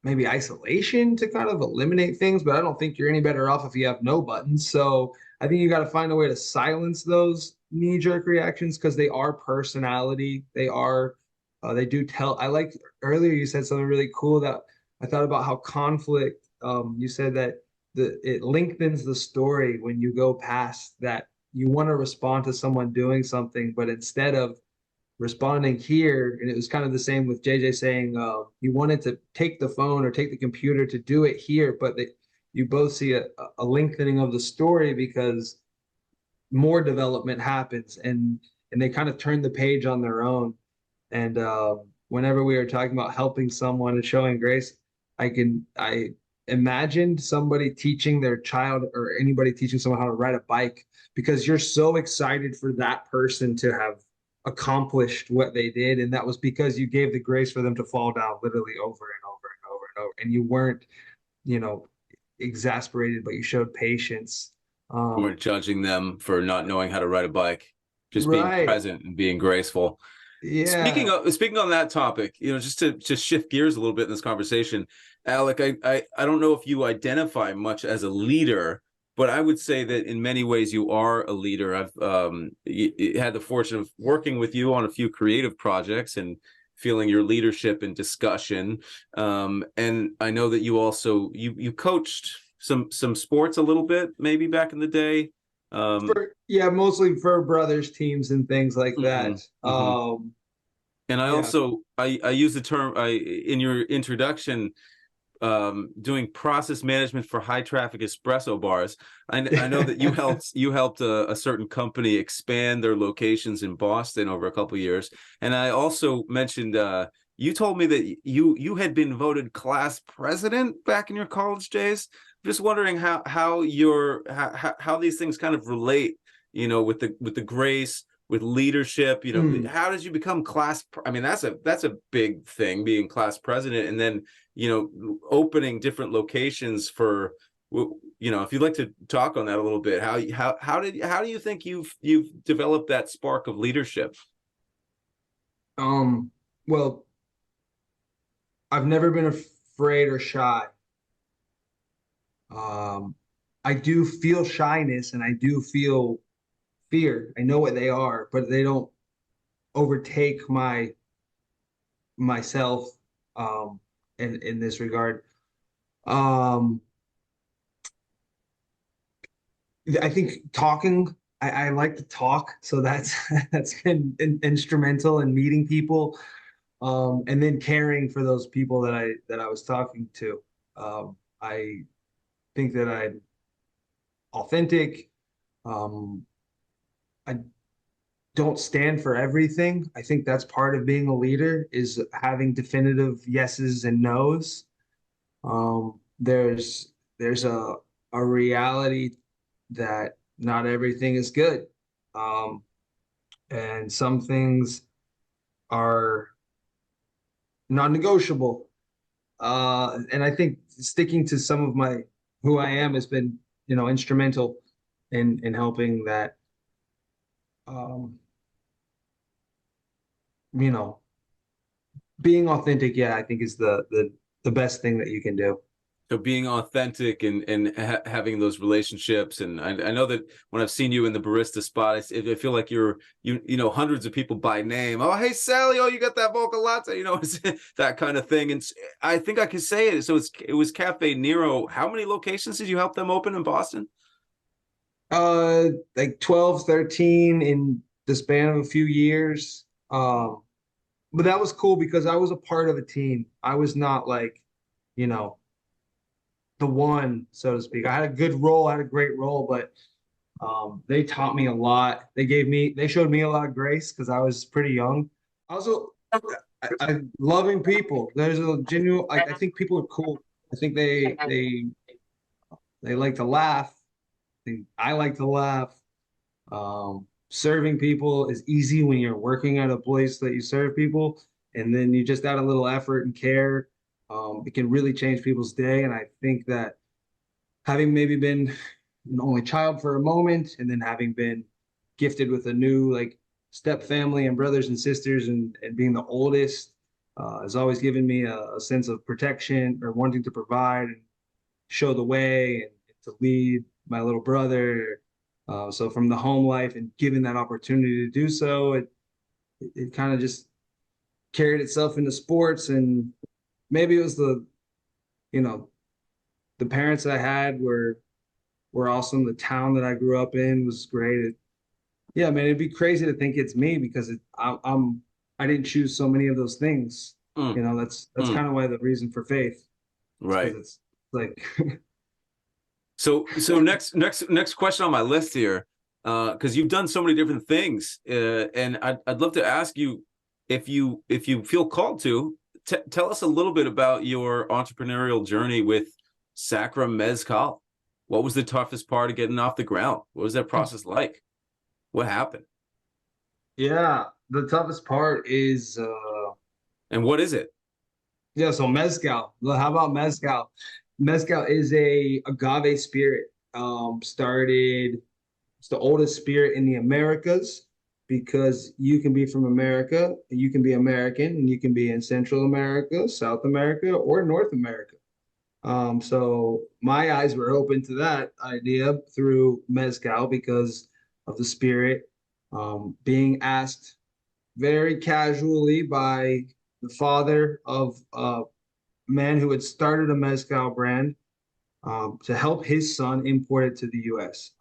Speaker 2: maybe isolation to kind of eliminate things, but I don't think you're any better off if you have no buttons. So I think you got to find a way to silence those knee-jerk reactions because they are personality. They do tell. I like earlier you said something really cool that I thought about how conflict. You said that it lengthens the story when you go past that. You want to respond to someone doing something, but instead of responding here, and it was kind of the same with JJ saying he wanted to take the phone or take the computer to do it here, but you both see a lengthening of the story because more development happens, and they kind of turn the page on their own. And whenever we are talking about helping someone and showing grace, I imagined somebody teaching their child or anybody teaching someone how to ride a bike because you're so excited for that person to have accomplished what they did, and that was because you gave the grace for them to fall down literally over and over and over and over, and you weren't you know exasperated, but you showed patience.
Speaker 1: You weren't judging them for not knowing how to ride a bike, just being
Speaker 2: Right.
Speaker 1: present and being graceful.
Speaker 2: Yeah.
Speaker 1: Speaking on that topic, just to shift gears a little bit in this conversation, Alec, I don't know if you identify much as a leader, but I would say that in many ways you are a leader. I've had the fortune of working with you on a few creative projects and feeling your leadership and discussion. And I know that you also you coached some sports a little bit, maybe back in the day.
Speaker 2: Mostly for brothers teams and things like that.
Speaker 1: And I also I use the term in your introduction, doing process management for high traffic espresso bars. I know that you helped a certain company expand their locations in Boston over a couple of years. And I also mentioned you told me that you had been voted class president back in your college days. Just wondering how these things kind of relate, with the grace, with leadership. How did you become class? I mean, that's a big thing, being class president, and then opening different locations for, if you'd like to talk on that a little bit. How do you think you've developed that spark of leadership?
Speaker 2: Well, I've never been afraid or shy. I do feel shyness and I do feel fear. I know what they are, but they don't overtake myself in this regard. Um, I think talking. I like to talk, so that's been instrumental in meeting people, and then caring for those people that I was talking to. I think that I'm authentic. Um, I don't stand for everything. I think that's part of being a leader is having definitive yeses and nos. There's a reality that not everything is good. And some things are non-negotiable. And I think sticking to some of who I am has been, instrumental in helping that. um, you know, being authentic, yeah, I think is the best thing that you can do.
Speaker 1: So being authentic and having those relationships, and I know that when I've seen you in the barista spot, I feel like you know hundreds of people by name. Oh, hey Sally, oh you got that mocha latte, you know, it's that kind of thing. And I think I could say it. So it was Cafe Nero. How many locations did you help them open in Boston?
Speaker 2: Like 12, 13 in the span of a few years. But that was cool because I was a part of a team. I was not like, you know, the one, so to speak. I had a good role, I had a great role, but they taught me a lot. They showed me a lot of grace because I was pretty young. Also, I loving people. There's a genuine, like, I think people are cool. I think they like to laugh. I like to laugh. Serving people is easy when you're working at a place that you serve people, and then you just add a little effort and care. It can really change people's day. And I think that having maybe been an only child for a moment, and then having been gifted with a new like step family and brothers and sisters, and being the oldest, has always given me a sense of protection or wanting to provide and show the way and to lead my little brother. So from the home life and given that opportunity to do so, it kind of just carried itself into sports. And maybe it was you know, the parents I had were awesome. The town that I grew up in was great. Yeah, man, it'd be crazy to think it's me because I didn't choose so many of those things.
Speaker 1: Mm,
Speaker 2: You know, that's
Speaker 1: mm,
Speaker 2: kind of why the reason for faith. It's
Speaker 1: right.
Speaker 2: because it's like
Speaker 1: So next question on my list here, because you've done so many different things, and I'd love to ask you if you feel called to tell us a little bit about your entrepreneurial journey with Sacrvm Mezcal. What was the toughest part of getting off the ground? What was that process like? What happened?
Speaker 2: yeah, the toughest part is
Speaker 1: And what is it?
Speaker 2: yeah, so mezcal. Well, how about mezcal? Mezcal is a agave spirit. Started It's the oldest spirit in the Americas because you can be from America, you can be American, and you can be in Central America, South America, or North America. So my eyes were open to that idea through mezcal because of the spirit. Being asked very casually by the father of a man who had started a mezcal brand, to help his son import it to the U.S.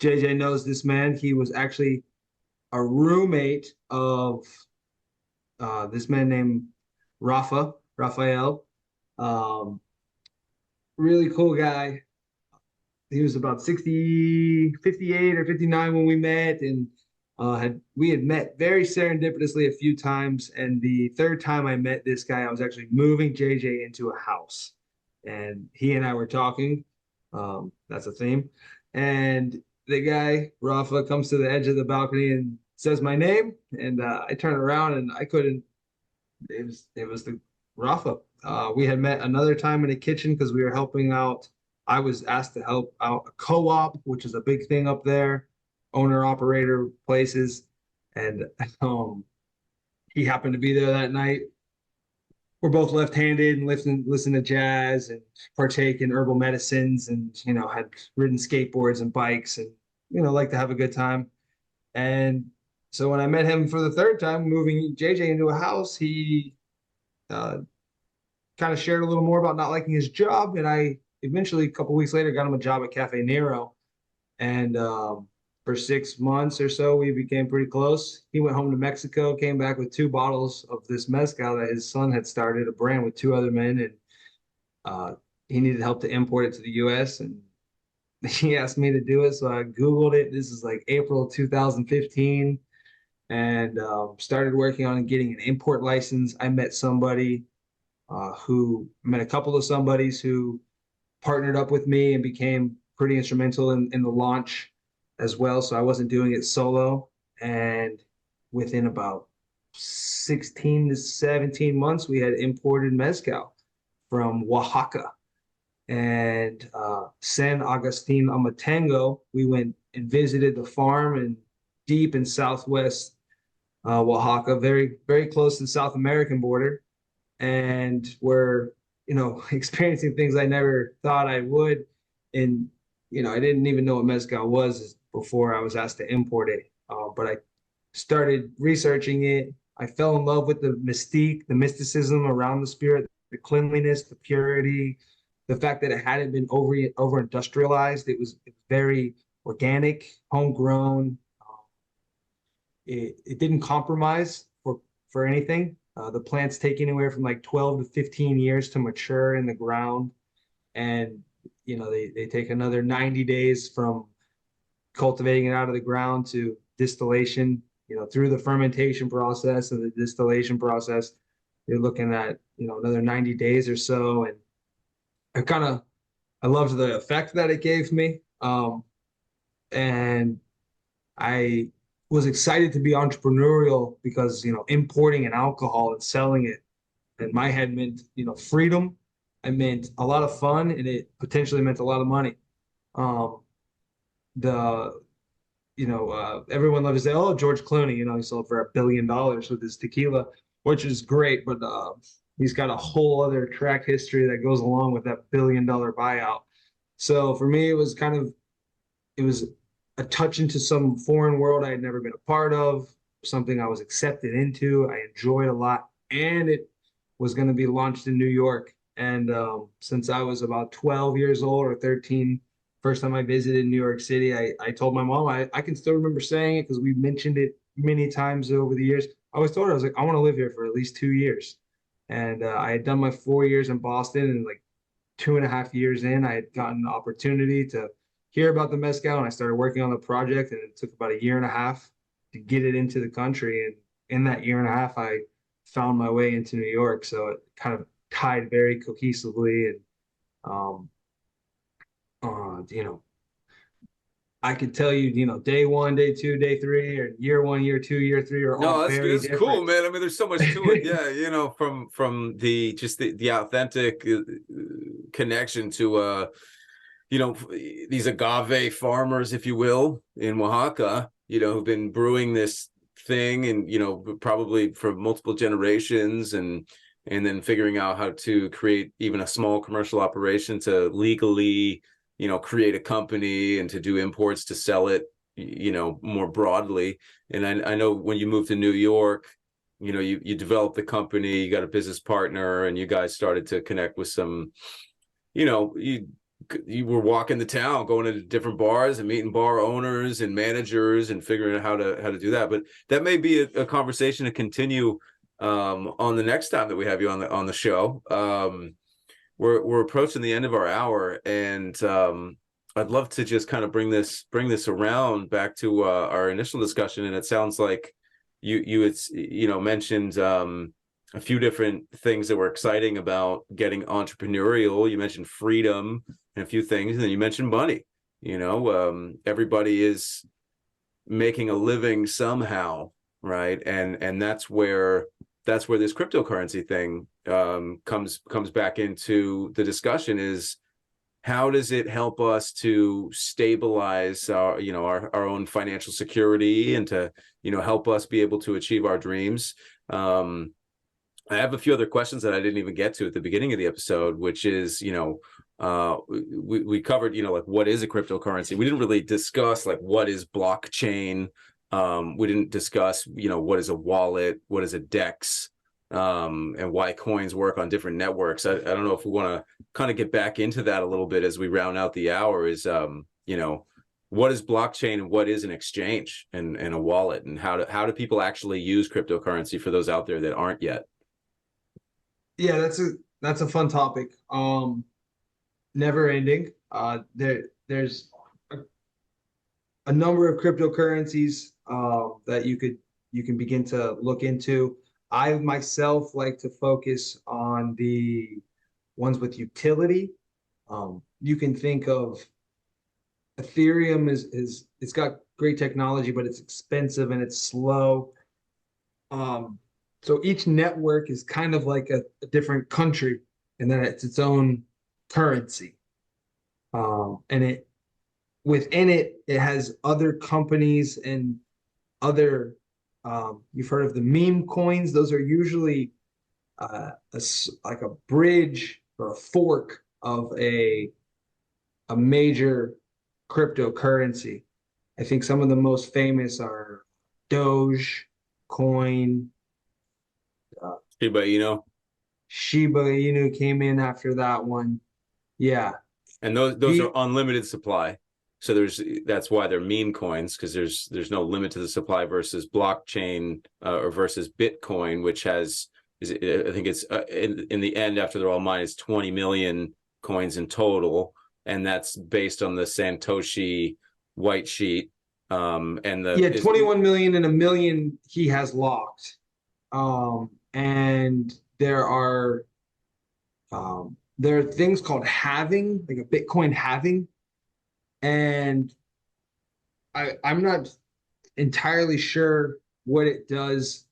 Speaker 2: JJ knows this man. He was actually a roommate of this man named Raphael. Um, Really cool guy. He was about 60, 58 or 59 when we met, and we had met very serendipitously a few times. And the third time I met this guy, I was actually moving JJ into a house, and he and I were talking. That's a theme. And the guy, Rafa, comes to the edge of the balcony and says my name, and I turn around and I couldn't. It was the Rafa. We had met another time in a kitchen because we were helping out. I was asked to help out a co-op, which is a big thing up there, owner operator places, and he happened to be there that night. We're both left-handed and listen to jazz and partake in herbal medicines, and had ridden skateboards and bikes, and like to have a good time. And so when I met him for the third time, moving JJ into a house, he uh, kind of shared a little more about not liking his job, and I eventually a couple weeks later got him a job at Cafe Nero, and for 6 months or so we became pretty close. He went home to Mexico, came back with 2 bottles of this mezcal that his son had started a brand with 2 other men, and uh, he needed help to import it to the U.S. and he asked me to do it, so I Googled it. This is like April 2015, and started working on getting an import license. I met somebody who met a couple of somebodies who partnered up with me and became pretty instrumental in the launch as well. So I wasn't doing it solo. And within about 16 to 17 months, we had imported mezcal from Oaxaca and San Agustin Amatengo. We went and visited the farm and deep in Southwest Oaxaca, very, very close to the South American border. And we're, experiencing things I never thought I would. And, I didn't even know what mezcal was before I was asked to import it. But I started researching it. I fell in love with the mystique, the mysticism around the spirit, the cleanliness, the purity, the fact that it hadn't been over industrialized. It was very organic, homegrown. It didn't compromise for anything. The plants take anywhere from like 12 to 15 years to mature in the ground. And, they take another 90 days from cultivating it out of the ground to distillation, through the fermentation process and the distillation process. You're looking at, another 90 days or so. And I loved the effect that it gave me. And I was excited to be entrepreneurial because, importing an alcohol and selling it in my head meant, freedom. It meant a lot of fun, and it potentially meant a lot of money. Everyone loves to say, oh, George Clooney, he sold for $1 billion with his tequila, which is great, but he's got a whole other track history that goes along with that $1 billion buyout. So for me, it was a touch into some foreign world I had never been a part of, something I was accepted into, I enjoyed a lot, and it was going to be launched in New York. And since I was about 12 years old or 13, first time I visited New York City, I told my mom, I can still remember saying it because we mentioned it many times over the years. I always told her, I was like, I want to live here for at least 2 years. And I had done my 4 years in Boston, and like 2.5 years in, I had gotten the opportunity to hear about the mezcal, and I started working on the project, and it took about 1.5 years to get it into the country. And in that 1.5 years, I found my way into New York. So it kind of tied very cohesively. And, I could tell you, day 1, day 2, day 3, or year 1, year 2, year 3 are all very different.
Speaker 1: Cool, man. I mean, there's so much to it. Yeah, from the authentic connection to these agave farmers, if you will, in Oaxaca, who've been brewing this thing and probably for multiple generations, and then figuring out how to create even a small commercial operation to legally create a company and to do imports to sell it more broadly. And I know when you moved to New York, you developed the company, you got a business partner, and you guys started to connect with some, you were walking the town, going into different bars and meeting bar owners and managers and figuring out how to do that. But that may be a conversation to continue on the next time that we have you on the show. We're approaching the end of our hour, and I'd love to just kind of bring this around back to our initial discussion. And it sounds like you had mentioned a few different things that were exciting about getting entrepreneurial. You mentioned freedom and a few things, and then you mentioned money. Everybody is making a living somehow, right? And that's where this cryptocurrency thing comes back into the discussion. Is how does it help us to stabilize our own financial security and to help us be able to achieve our dreams? I have a few other questions that I didn't even get to at the beginning of the episode, which is, we covered, like, what is a cryptocurrency? We didn't really discuss like what is blockchain. We didn't discuss, what is a wallet, what is a DEX, and why coins work on different networks. I don't know if we want to kind of get back into that a little bit as we round out the hour. Is what is blockchain and what is an exchange and a wallet, and how do people actually use cryptocurrency for those out there that aren't yet?
Speaker 2: Yeah, that's a fun topic. Never ending. There's a number of cryptocurrencies that you can begin to look into. I myself like to focus on the ones with utility. You can think of Ethereum is it's got great technology, but it's expensive and it's slow. So each network is kind of like a different country, and then it's its own currency. And within it has other companies and other, you've heard of the meme coins. Those are usually like a bridge or a fork of a major cryptocurrency. I think some of the most famous are Doge, Coin,
Speaker 1: Shiba Inu.
Speaker 2: Shiba Inu came in after that one. Yeah.
Speaker 1: And those are unlimited supply. So that's why they're meme coins, because there's no limit to the supply versus blockchain or versus Bitcoin, which I think it's in the end, after they're all mined, it's 20 million coins in total, and that's based on the Satoshi white sheet. And
Speaker 2: 21 million and a million he has locked. And there are things called halving, like a Bitcoin halving, and I'm not entirely sure what it does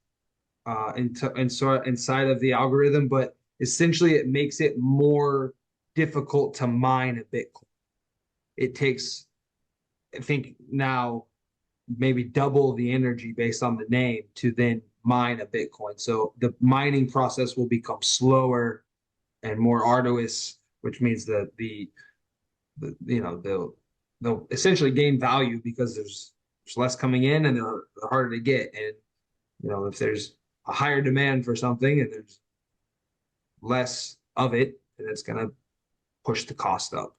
Speaker 2: inside of the algorithm, but essentially it makes it more difficult to mine a Bitcoin. It takes, I think now, maybe double the energy based on the name to then mine a Bitcoin. So the mining process will become slower and more arduous, which means that they'll essentially gain value because there's less coming in and they're harder to get. And if there's a higher demand for something and there's less of it, then it's going to push the cost up.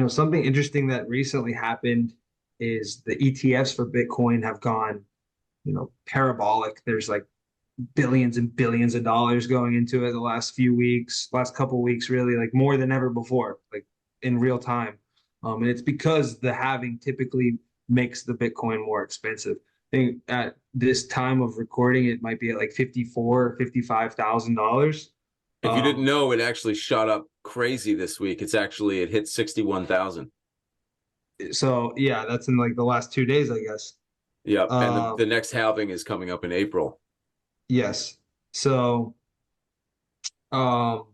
Speaker 2: Something interesting that recently happened is the ETFs for Bitcoin have gone, parabolic. There's like billions and billions of dollars going into it the last couple weeks, really, like more than ever before, like in real time. And it's because the halving typically makes the Bitcoin more expensive. I think at this time of recording, it might be at like $54,000, $55,000.
Speaker 1: If you didn't know, it actually shot up crazy this week. It hit 61,000.
Speaker 2: So yeah, that's in like the last 2 days, I guess.
Speaker 1: Yeah, and the next halving is coming up in April.
Speaker 2: Yes. So,
Speaker 1: so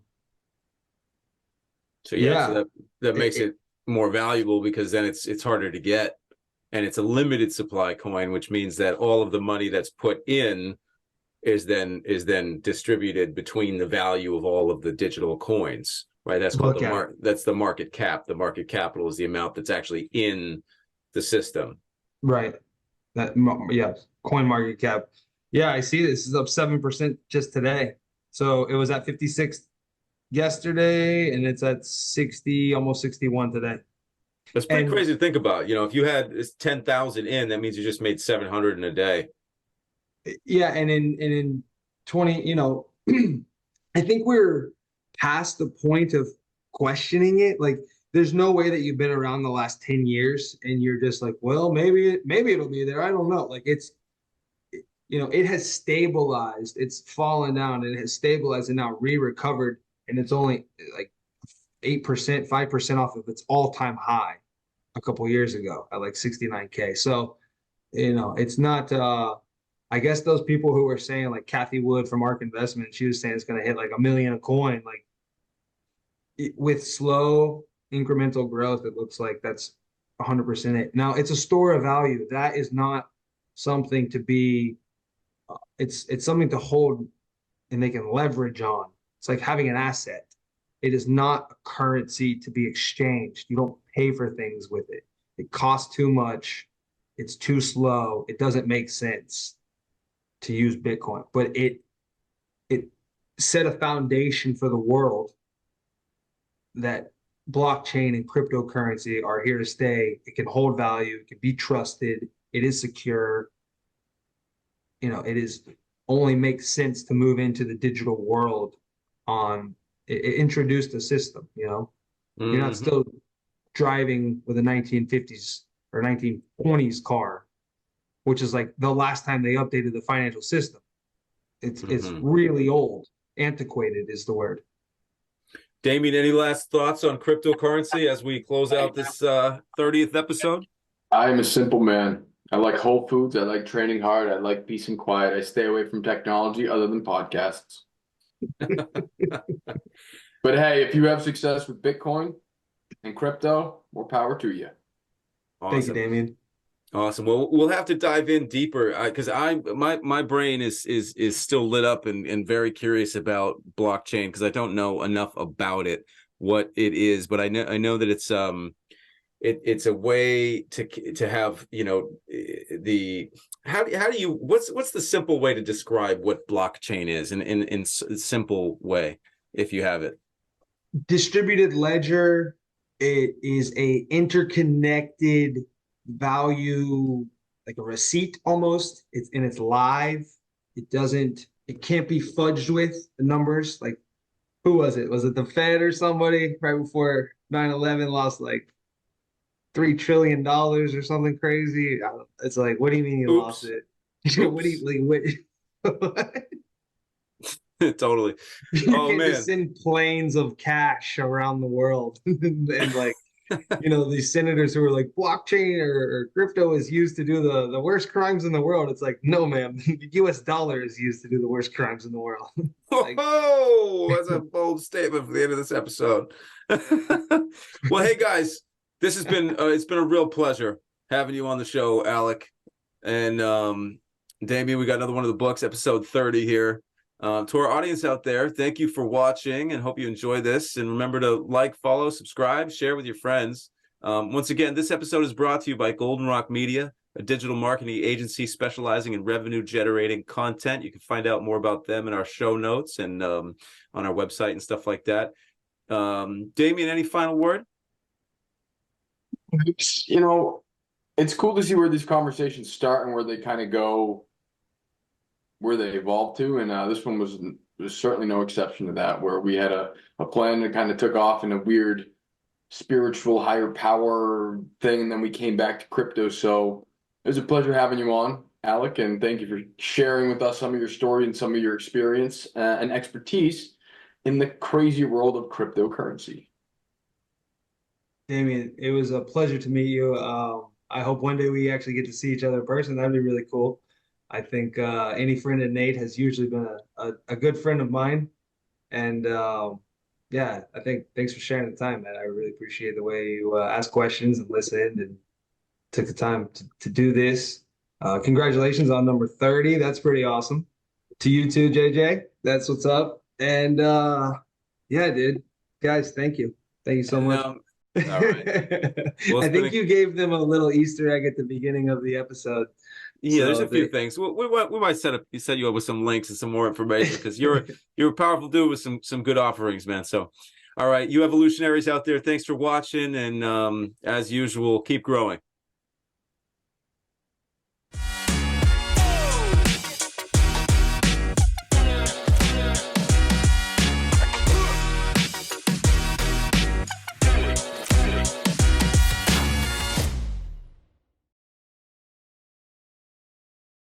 Speaker 1: that makes it more valuable, because then it's harder to get, and it's a limited supply coin, which means that all of the money that's put in is then distributed between the value of all of the digital coins, right? That's called that's the market cap. The market capital is the amount that's actually in the system.
Speaker 2: Right. Coin market cap. Yeah, I see this is up 7% just today. So it was at 56 yesterday, and it's at 60, almost 61 today.
Speaker 1: That's pretty crazy to think about. If you had 10,000 in, that means you just made 700 in a day.
Speaker 2: Yeah, and in 20, I think we're past the point of questioning it. Like, there's no way that you've been around the last 10 years and you're just like, well, maybe it'll be there. I don't know. Like, it has stabilized. It's fallen down and it has stabilized and now recovered, and it's only like 8%, 5% off of its all-time high a couple years ago at like 69K. So, it's not I guess those people who were saying, like Kathy Wood from ARK Investment, she was saying it's going to hit like $1 million a coin. Like, with slow incremental growth, it looks like that's 100% it. Now, it's a store of value. That is not something to be. It's something to hold and they can leverage on. It's like having an asset. It is not a currency to be exchanged. You don't pay for things with it. It costs too much. It's too slow. It doesn't make sense to use Bitcoin, but it set a foundation for the world that blockchain and cryptocurrency are here to stay. It can hold value. It can be trusted. It is secure. It is only makes sense to move into the digital world it introduced a system, You're not still driving with a 1950s or 1920s car, which is like the last time they updated the financial system. It's really old. Antiquated is the word.
Speaker 1: Damien, any last thoughts on cryptocurrency as we close out this 30th episode?
Speaker 3: I'm a simple man. I like Whole Foods. I like training hard. I like peace and quiet. I stay away from technology other than podcasts. But hey, if you have success with Bitcoin and crypto, more power to you.
Speaker 2: Thank you,
Speaker 1: Awesome.
Speaker 2: Damien.
Speaker 1: Awesome. Well, we'll have to dive in deeper because my brain is still lit up and very curious about blockchain because I don't know enough about it, what it is, but I know that it's a way to have, you know, the how do you what's the simple way to describe what blockchain is in simple way if you have it?
Speaker 2: Distributed ledger, it is a interconnected value, like a receipt almost. It's live. It can't be fudged with the numbers. Like, who was it? Was it the Fed or somebody right before 9/11 lost like $3 trillion or something crazy? It's like, what do you mean you lost
Speaker 1: Oops.
Speaker 2: it? What do you like what?
Speaker 1: Totally.
Speaker 2: You
Speaker 1: Oh
Speaker 2: can't just
Speaker 1: man.
Speaker 2: send planes of cash around the world and like, you know, these senators who are like blockchain or crypto is used to do the worst crimes in the world. It's like, no, ma'am, the US dollar is used to do the worst crimes in the world. Like,
Speaker 1: Oh, that's a bold statement for the end of this episode. Well, hey guys, this has been it's been a real pleasure having you on the show, Alec. And Damien, we got another one of the books, episode 30 here. To our audience out there, thank you for watching and hope you enjoy this. And remember to like, follow, subscribe, share with your friends. Once again, this episode is brought to you by Golden Rock Media, a digital marketing agency specializing in revenue generating content. You can find out more about them in our show notes and on our website and stuff like that. Damien, any final word?
Speaker 3: You know, it's cool to see where these conversations start and where they kind of go, where they evolve to. And this one was certainly no exception to that, where we had a plan that kind of took off in a weird spiritual higher power thing. And then we came back to crypto. So it was a pleasure having you on, Alec. And thank you for sharing with us some of your story and some of your experience and expertise in the crazy world of cryptocurrency.
Speaker 2: Damien, it was a pleasure to meet you. I hope one day we actually get to see each other in person. That'd be really cool. I think any friend of Nate has usually been a good friend of mine. And yeah, I think thanks for sharing the time, man. I really appreciate the way you asked questions and listened and took the time to do this. Congratulations on number 30. That's pretty awesome. To you too, JJ. That's what's up. And yeah, dude. Guys, thank you. Thank you so much.
Speaker 1: All right. Well,
Speaker 2: I think you gave them a little Easter egg at the beginning of the episode.
Speaker 1: Yeah, there's a few things. We might set you up with some links and some more information because you're a powerful dude with some good offerings, man. So, all right, you evolutionaries out there, thanks for watching, and as usual, keep growing.